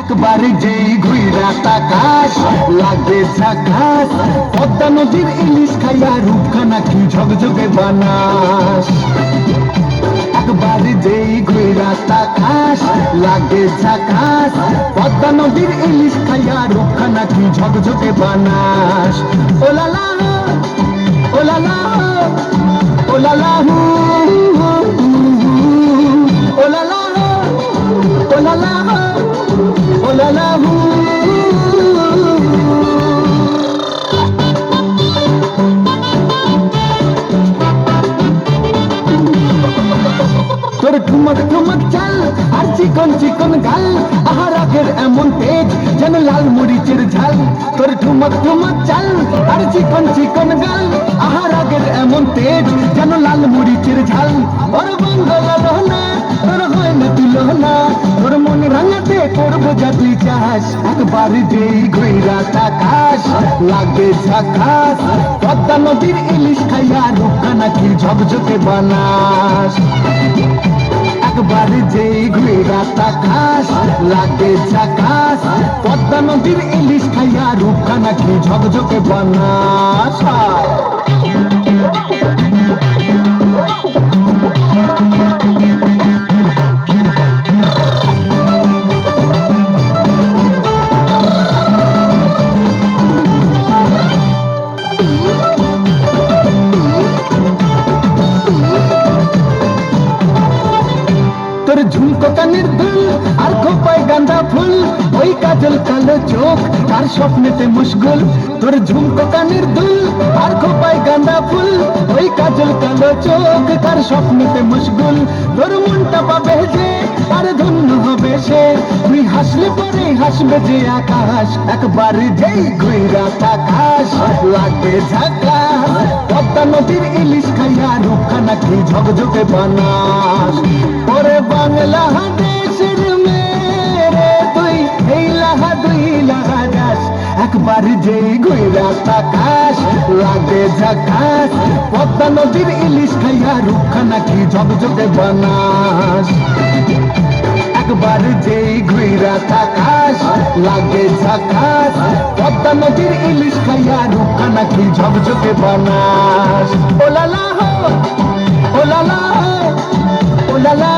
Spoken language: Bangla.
একবারে যেই ঘুইরা তাকাস লাগে ঝাকাস, পদ্মা নদীর ইলিশ খাইয়া রূপখানা কি ঝকঝকে বানাস। একবারে যেই ঘুইরা তাকাস লাগে ঝাকাস, পদ্মা নদীর ইলিশ খাইয়া রূপখানা কি ঝকঝকে বানাস। ওলালা ওলালা ওলালা ওলালা ওলালা ওলালা। তোর ঠুমক ঠুমক চাল আর চিকন চিকন গাল, আহার আগের এমন তেজ যেন লাল মরিচের ঝাল। তোর ঠুমক ঠুমক চাল আর চিকন চিকন গাল, আহার আগের এমন তেজ যেন লাল মরিচের ঝাল। ওর বাংলা রহনা তোর হয় না তুলনা, তোর মন রাঙাতে করবো যা তুই চাস। একবার যেই ঘুইরা তাকাস লাগে ঝাকাস, পদ্মা নদীর ইলিশ খাইয়া রূপখানা কি ঝকঝকে বানাস। একবার যেই ঘুইরা তাকাস লাগে ঝাকাস, পদ্মা নদীর ইলিশ খাইয়া রূপখানা কি ঝকঝকে বানাস। তোর ঝুমকো কানের দুল আর খোপায় গাঁদা ফুল, ওই কাজল কালো চোখ তার স্বপ্নেতে মুশগুল। তোর ঝুমকো কানের দুল আর খোপায় গাঁদা ফুল, ওই কাজল কালো চোখ তার স্বপ্নেতে মুশগুল। তোর মনটা পাবে যে আর ধন্য হবে সে, তুই হাসলে পরে হাসবে যে আকাশ। একবার যেই ঘুইরা তাকাস লাগে ঝাকাস, পদ্মা নদীর ইলিশ খাইয়া রূপখানা কি ঝকঝকে বানাস। ওরে বাংলা দেশের মেরে তুই এই লাহা দুই লাহা যাস। একবার যেই ঘুইরা তাকাস লাগে ঝাকাস, পদ্মা নদীর ইলিশ খাইয়া রূপখানা কি ঝকঝকে বানাস। একবার যেই ঘুইরা তাকাস লাগে ঝাকাস, পদ্মা নদীর ইলিশ খাইয়া রূপখানা কি ঝকঝকে বানাস। ওলালা ওলালা ওলালা